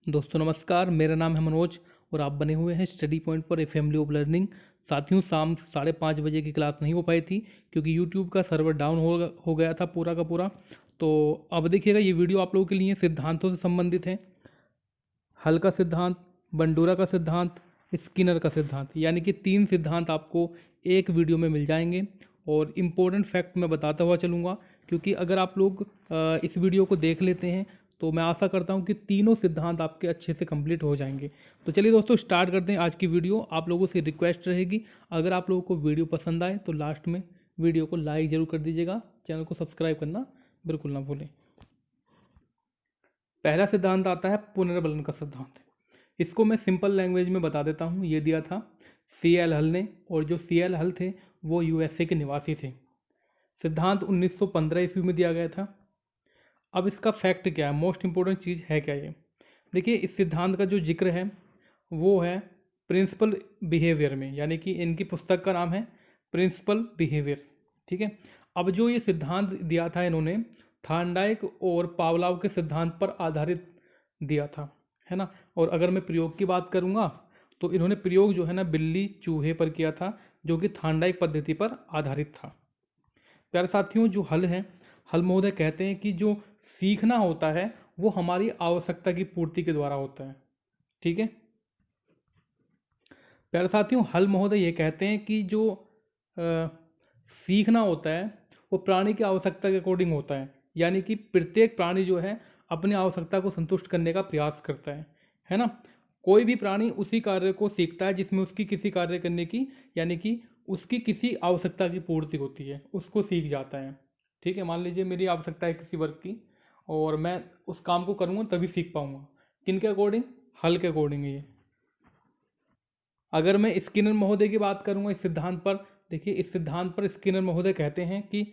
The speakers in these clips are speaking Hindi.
दोस्तों नमस्कार, मेरा नाम है मनोज और आप बने हुए हैं स्टडी पॉइंट पर ए फैमिली ऑफ लर्निंग। साथियों, शाम 5:30 बजे की क्लास नहीं हो पाई थी क्योंकि यूट्यूब का सर्वर डाउन हो गया था पूरा का पूरा। तो अब देखिएगा, ये वीडियो आप लोगों के लिए सिद्धांतों से संबंधित है। हल का सिद्धांत, बंडूरा का सिद्धांत, स्किनर का सिद्धांत, यानी कि 3 सिद्धांत आपको एक वीडियो में मिल जाएंगे। और इम्पोर्टेंट फैक्ट मैं बताता हुआ चलूँगा, क्योंकि अगर आप लोग इस वीडियो को देख लेते हैं तो मैं आशा करता हूं कि तीनों सिद्धांत आपके अच्छे से कंप्लीट हो जाएंगे। तो चलिए दोस्तों, स्टार्ट करते हैं आज की वीडियो। आप लोगों से रिक्वेस्ट रहेगी, अगर आप लोगों को वीडियो पसंद आए तो लास्ट में वीडियो को लाइक जरूर कर दीजिएगा, चैनल को सब्सक्राइब करना बिल्कुल ना भूलें। पहला सिद्धांत आता है पुनर्बलन का सिद्धांत। इसको मैं सिंपल लैंग्वेज में बता देता हूँ। ये दिया था CL हल ने, और जो CL हल थे वो USA के निवासी थे। सिद्धांत 1915 ईस्वी में दिया गया था। अब इसका फैक्ट क्या है, मोस्ट इंपॉर्टेंट चीज़ है क्या ये। देखिए, इस सिद्धांत का जो जिक्र है वो है प्रिंसिपल बिहेवियर में, यानी कि इनकी पुस्तक का नाम है प्रिंसिपल बिहेवियर। ठीक है। अब जो ये सिद्धांत दिया था इन्होंने थार्नडाइक और पावलोव के सिद्धांत पर आधारित दिया था, है ना। और अगर मैं प्रयोग की बात करूँगा तो इन्होंने प्रयोग जो है ना बिल्ली चूहे पर किया था, जो कि थार्नडाइक पद्धति पर आधारित था। प्यारे साथियों, जो हल है, हल महोदय कहते हैं कि जो सीखना होता है वो हमारी आवश्यकता की पूर्ति के द्वारा होता है। ठीक है। प्यारे साथियों, हल महोदय ये कहते हैं कि जो सीखना होता है वो प्राणी की आवश्यकता के अकॉर्डिंग होता है, यानी कि प्रत्येक प्राणी जो है अपनी आवश्यकता को संतुष्ट करने का प्रयास करता है ना। कोई भी प्राणी उसी कार्य को सीखता है जिसमें उसकी किसी कार्य करने की, यानी कि उसकी किसी आवश्यकता की पूर्ति होती है, उसको सीख जाता है। ठीक है। मान लीजिए मेरी आवश्यकता है किसी वर्क की और मैं उस काम को करूँगा तभी सीख पाऊँगा। किन के अकॉर्डिंग? हल के अकॉर्डिंग है ये। अगर मैं स्किनर महोदय की बात करूंगा इस सिद्धांत पर, देखिए इस सिद्धांत पर स्किनर महोदय कहते हैं कि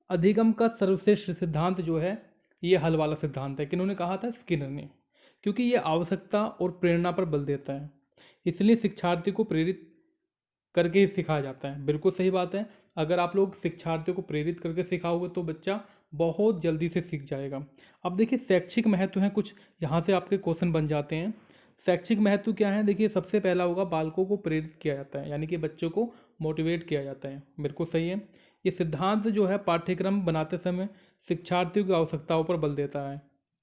अधिगम का सर्वश्रेष्ठ सिद्धांत जो है ये हल वाला सिद्धांत है। किन्होंने कहा था? स्किनर ने। क्योंकि ये आवश्यकता और प्रेरणा पर बल देता है, इसलिए शिक्षार्थी को प्रेरित करके ही सिखाया जाता है। बिल्कुल सही बात है। अगर आप लोग शिक्षार्थियों को प्रेरित करके सिखाओगे तो बच्चा बहुत जल्दी से सीख जाएगा। अब देखिए, शैक्षिक महत्व है कुछ, यहाँ से आपके क्वेश्चन बन जाते हैं। शैक्षिक महत्व क्या है? देखिए, सबसे पहला होगा बालकों को प्रेरित किया जाता है, यानी कि बच्चों को मोटिवेट किया जाता है। बिल्कुल सही है। ये सिद्धांत जो है पाठ्यक्रम बनाते समय शिक्षार्थियों की आवश्यकताओं पर बल देता है।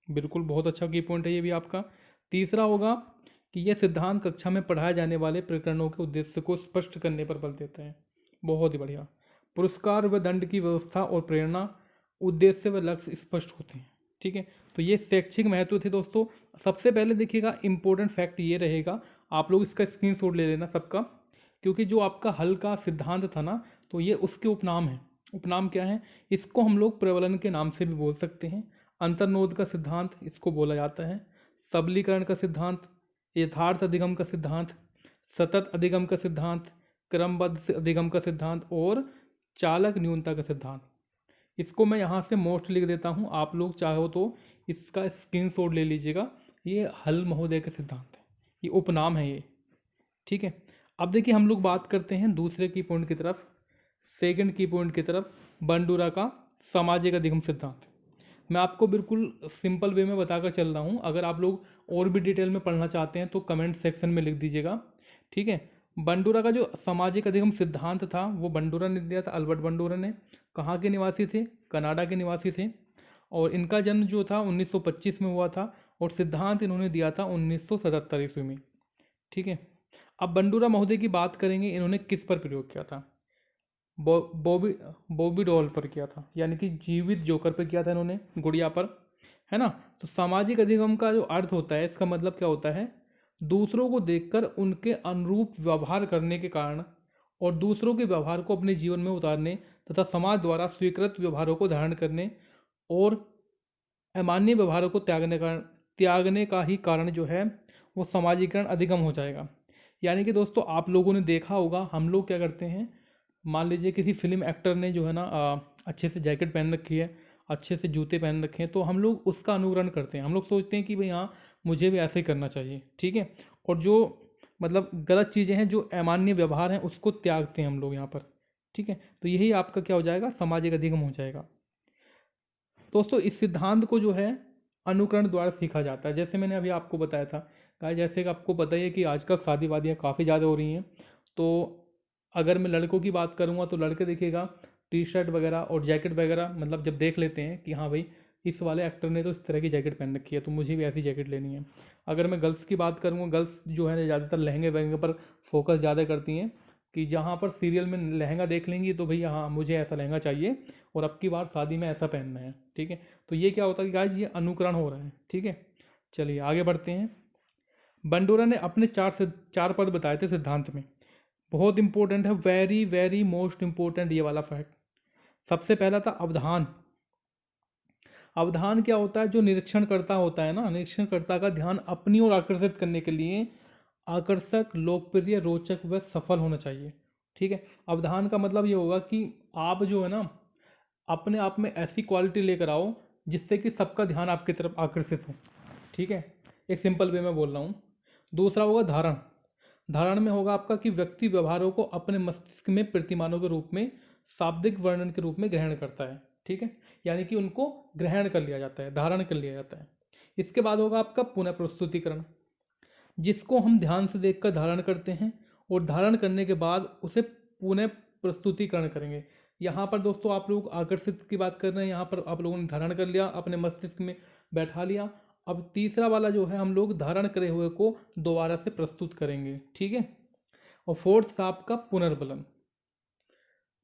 बिल्कुल, बहुत अच्छा की पॉइंट है ये भी आपका। तीसरा होगा कि यह सिद्धांत कक्षा में पढ़ाए जाने वाले प्रकरणों के उद्देश्य को स्पष्ट करने पर बल देता है। बहुत ही बढ़िया। पुरस्कार व दंड की व्यवस्था और प्रेरणा, उद्देश्य व लक्ष्य स्पष्ट होते हैं। ठीक है। तो ये शैक्षिक महत्व थे दोस्तों। सबसे पहले देखिएगा, इंपॉर्टेंट फैक्ट ये रहेगा, आप लोग इसका स्क्रीनशॉट ले लेना सबका, क्योंकि जो आपका हल का सिद्धांत था ना, तो ये उसके उपनाम है। उपनाम क्या है? इसको हम लोग प्रबलन के नाम से भी बोल सकते हैं। अंतर्नोद का सिद्धांत इसको बोला जाता है। सबलीकरण का सिद्धांत, यथार्थ अधिगम का सिद्धांत, सतत अधिगम का सिद्धांत, क्रमबद्ध से अधिगम का सिद्धांत और चालक न्यूनता का सिद्धांत। इसको मैं यहाँ से मोस्ट लिख देता हूँ, आप लोग चाहो तो इसका स्क्रीनशॉट ले लीजिएगा। ये हल महोदय का सिद्धांत है, ये उपनाम है ये। ठीक है। अब देखिए, हम लोग बात करते हैं दूसरे की पॉइंट की तरफ, सेकंड की पॉइंट की तरफ, बंडूरा का सामाजिक अधिगम सिद्धांत। मैं आपको बिल्कुल सिंपल वे में बताकर चल रहा हूँ। अगर आप लोग और भी डिटेल में पढ़ना चाहते हैं तो कमेंट सेक्शन में लिख दीजिएगा। ठीक है। बंडूरा का जो सामाजिक अधिगम सिद्धांत था वो बंडूरा ने दिया था, अल्बर्ट बंडूरा ने। कहाँ के निवासी थे? कनाडा के निवासी थे। और इनका जन्म जो था 1925 में हुआ था, और सिद्धांत इन्होंने दिया था 1977 ईस्वी में। ठीक है। अब बंडूरा महोदय की बात करेंगे, इन्होंने किस पर प्रयोग किया था? बॉबी बॉबी डॉल पर किया था, यानी कि जीवित जोकर पर किया था इन्होंने, गुड़िया पर, है ना। तो सामाजिक अधिगम का जो अर्थ होता है, इसका मतलब क्या होता है? दूसरों को देखकर उनके अनुरूप व्यवहार करने के कारण और दूसरों के व्यवहार को अपने जीवन में उतारने तथा समाज द्वारा स्वीकृत व्यवहारों को धारण करने और अमान्य व्यवहारों को त्यागने का ही कारण जो है वो सामाजिकरण अधिगम हो जाएगा। यानी कि दोस्तों, आप लोगों ने देखा होगा, हम लोग क्या करते हैं, मान लीजिए किसी फिल्म एक्टर ने जो है ना अच्छे से जैकेट पहन रखी है, अच्छे से जूते पहन रखे हैं, तो हम लोग उसका अनुकरण करते हैं। हम लोग सोचते हैं कि भाई हाँ, मुझे भी ऐसे ही करना चाहिए। ठीक है। और जो मतलब गलत चीज़ें हैं, जो अमान्य व्यवहार हैं, उसको त्यागते हैं हम लोग यहाँ पर। ठीक है। तो यही आपका क्या हो जाएगा? सामाजिक अधिगम हो जाएगा। दोस्तों, इस सिद्धांत को जो है अनुकरण द्वारा सीखा जाता है। जैसे मैंने अभी आपको बताया था गाइस, जैसे कि आपको पता ही है कि आजकल शादी वादियाँ काफ़ी ज़्यादा हो रही हैं। तो अगर मैं लड़कों की बात करूँगा तो लड़के देखिएगा टी शर्ट वगैरह और जैकेट वगैरह, मतलब जब देख लेते हैं कि हाँ भाई इस वाले एक्टर ने तो इस तरह की जैकेट पहन रखी है तो मुझे भी ऐसी जैकेट लेनी है। अगर मैं गर्ल्स की बात करूँगा, गर्ल्स जो है ज़्यादातर लहंगे वहंगे पर फोकस ज़्यादा करती हैं कि जहाँ पर सीरियल में लहंगा देख लेंगी तो भैया हाँ मुझे ऐसा लहंगा चाहिए और अब की बार शादी में ऐसा पहनना है। ठीक है, तो ये क्या होता है कि गाइस ये अनुकरण हो रहा है। ठीक है, चलिए आगे बढ़ते हैं। बंडोरा ने अपने चार पद बताए थे सिद्धांत में। बहुत इंपॉर्टेंट है, वेरी वेरी मोस्ट इंपॉर्टेंट ये वाला फैक्ट। सबसे पहला था अवधान। अवधान क्या होता है? जो निरीक्षण करता होता है ना, निरीक्षण करता का ध्यान अपनी ओर आकर्षित करने के लिए आकर्षक, लोकप्रिय, रोचक व सफल होना चाहिए। ठीक है, अवधान का मतलब ये होगा कि आप जो है ना अपने आप में ऐसी क्वालिटी लेकर आओ जिससे कि सबका ध्यान आपकी तरफ आकर्षित हो। ठीक है, एक सिंपल वे में बोल रहा हूँ। दूसरा होगा धारण। धारण में होगा आपका कि व्यक्ति व्यवहारों को अपने मस्तिष्क में प्रतिमानों के रूप में, शाब्दिक वर्णन के रूप में ग्रहण करता है। ठीक है, यानी कि उनको ग्रहण कर लिया जाता है, धारण कर लिया जाता है। इसके बाद होगा आपका पुनः प्रस्तुतिकरण, जिसको हम ध्यान से देखकर धारण करते हैं और धारण करने के बाद उसे पुनः प्रस्तुतिकरण करेंगे। यहाँ पर दोस्तों आप लोग आकर्षित की बात कर रहे हैं, यहाँ पर आप लोगों ने धारण कर लिया, अपने मस्तिष्क में बैठा लिया। अब तीसरा वाला जो है हम लोग धारण करे हुए को दोबारा से प्रस्तुत करेंगे। ठीक है, और फोर्थ था आपका पुनर्बलन,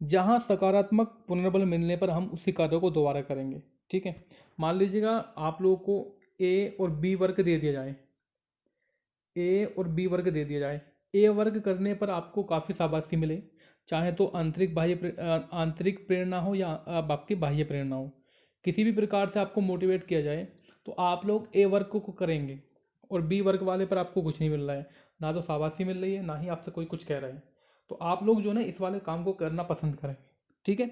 जहाँ सकारात्मक पुनर्बल मिलने पर हम उसी कार्य को दोबारा करेंगे। ठीक है, मान लीजिएगा आप लोगों को ए और बी वर्ग दे दिया जाए, ए और बी वर्ग दे दिया जाए। ए वर्ग करने पर आपको काफ़ी शाबाशी मिले, चाहे तो आंतरिक प्रेरणा हो या आपकी बाह्य प्रेरणा हो, किसी भी प्रकार से आपको मोटिवेट किया जाए तो आप लोग ए वर्ग को करेंगे और बी वर्ग वाले पर आपको कुछ नहीं मिल रहा है, ना तो शाबाशी मिल रही है ना ही आपसे कोई कुछ कह रहा है, तो आप लोग जो है ना इस वाले काम को करना पसंद करेंगे। ठीक है,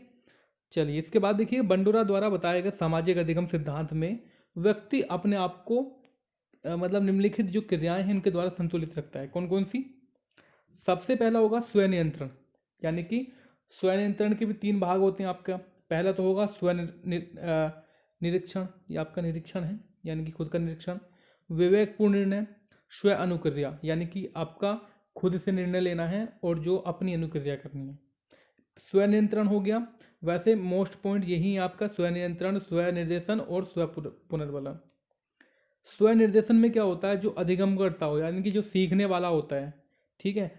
चलिए इसके बाद देखिए बंडूरा द्वारा बताए गए सामाजिक अधिगम सिद्धांत में व्यक्ति अपने आप को मतलब निम्नलिखित जो क्रियाएं हैं इनके द्वारा संतुलित रखता है। कौन कौन सी? सबसे पहला होगा स्वनियंत्रण, यानी कि स्वनियंत्रण के भी तीन भाग होते हैं आपका। पहला तो होगा निरीक्षण, ये आपका निरीक्षण है यानी कि खुद का निरीक्षण। विवेकपूर्ण निर्णय, स्व अनुक्रिया यानी कि आपका खुद से निर्णय लेना है और जो अपनी अनुक्रिया करनी है। स्वनियंत्रण हो गया। वैसे मोस्ट पॉइंट यही है आपका, स्वनियंत्रण, स्वनिर्देशन और स्व पुनर्बलन। स्वनिर्देशन में क्या होता है? जो अधिगम करता हो यानी कि जो सीखने वाला होता है। ठीक है,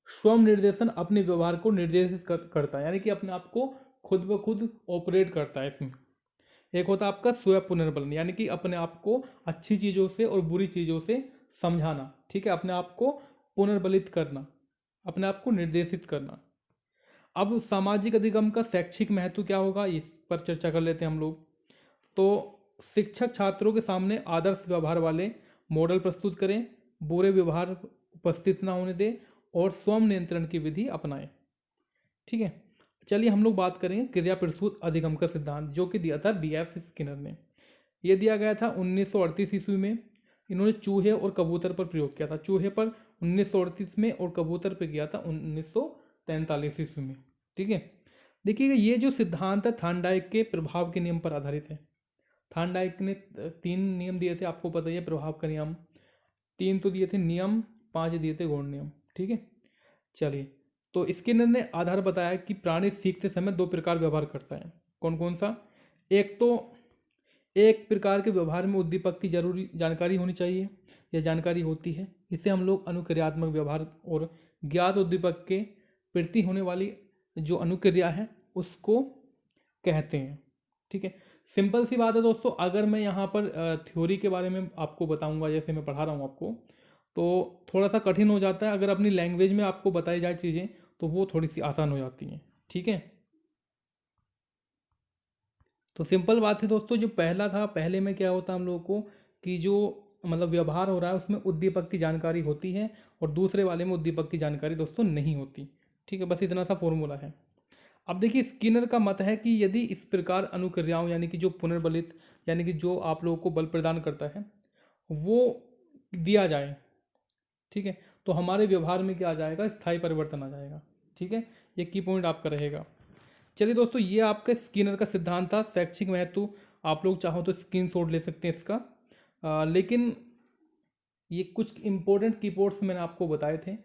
स्वयं निर्देशन अपने व्यवहार को निर्देशित करता है, यानी कि अपने आप को खुद ब खुद ऑपरेट करता है इसमें। एक होता है आपका स्व पुनर्बलन, यानी कि अपने आप को अच्छी चीज़ों से और बुरी चीज़ों से समझाना। ठीक है, अपने आप को पुनर्बलित करना, अपने आप को निर्देशित करना। अब सामाजिक अधिगम का शैक्षिक महत्व क्या होगा, इस पर चर्चा कर लेते हैं हम लोग। तो शिक्षक छात्रों के सामने आदर्श व्यवहार वाले मॉडल प्रस्तुत करें, बुरे व्यवहार उपस्थित ना होने दें और स्वयं नियंत्रण की विधि अपनाएं। ठीक है, चलिए हम लोग बात करेंगे क्रिया प्रसूत अधिगम का सिद्धांत, जो कि दिया था B.F. स्किनर ने। यह दिया गया था 1938 ईस्वी में। इन्होंने चूहे और कबूतर पर प्रयोग किया था। चूहे पर 1938 में और कबूतर पर किया था 1943 ईस्वी में। ठीक है, देखिएगा ये जो सिद्धांत है थार्नडाइक के प्रभाव के नियम पर आधारित है। थार्नडाइक ने 3 नियम दिए थे, आपको पता ही है प्रभाव का नियम। 3 तो दिए थे नियम, 5 दिए थे गौण नियम। ठीक है, चलिए तो स्किनर ने आधार बताया कि प्राणी सीखते समय 2 प्रकार व्यवहार करता है। कौन कौन सा? एक तो एक प्रकार के व्यवहार में उद्दीपक की जरूरी जानकारी होनी चाहिए, यह जानकारी होती है, इसे हम लोग अनुक्रियात्मक व्यवहार और ज्ञात उद्दीपक के प्रति होने वाली जो अनुक्रिया है उसको कहते हैं। ठीक है, सिंपल सी बात है दोस्तों। अगर मैं यहाँ पर थ्योरी के बारे में आपको बताऊंगा, जैसे मैं पढ़ा रहा हूँ आपको, तो थोड़ा सा कठिन हो जाता है। अगर अपनी लैंग्वेज में आपको बताई जाए चीज़ें तो वो थोड़ी सी आसान हो जाती हैं। ठीक है, तो सिंपल बात है दोस्तों। जो पहला था, पहले में क्या होता है हम लोगों को कि जो मतलब व्यवहार हो रहा है उसमें उद्दीपक की जानकारी होती है और दूसरे वाले में उद्दीपक की जानकारी दोस्तों नहीं होती। ठीक है, बस इतना सा फॉर्मूला है। अब देखिए स्किनर का मत है कि यदि इस प्रकार अनुक्रियाओं यानी कि जो पुनर्बलित यानी कि जो आप लोगों को बल प्रदान करता है वो दिया जाए, ठीक है, तो हमारे व्यवहार में क्या आ जाएगा? स्थायी परिवर्तन आ जाएगा। ठीक है, ये की पॉइंट आपका रहेगा। चलिए दोस्तों, ये आपका स्किनर का सिद्धांत था। शैक्षिक महत्व आप लोग चाहो तो स्क्रीन शॉट ले सकते हैं इसका। लेकिन ये कुछ इम्पोर्टेंट कीवर्ड्स मैंने आपको बताए थे।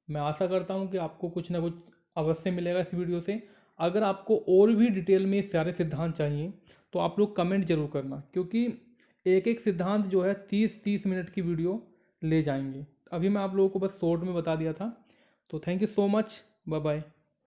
मैं आशा करता हूँ कि आपको कुछ ना कुछ अवश्य मिलेगा इस वीडियो से। अगर आपको और भी डिटेल में सारे सिद्धांत चाहिए तो आप लोग कमेंट जरूर करना, क्योंकि एक एक सिद्धांत जो है 30-30 मिनट की वीडियो ले जाएंगे। अभी मैं आप लोगों को बस शॉर्ट में बता दिया था। तो thank you so much, bye bye.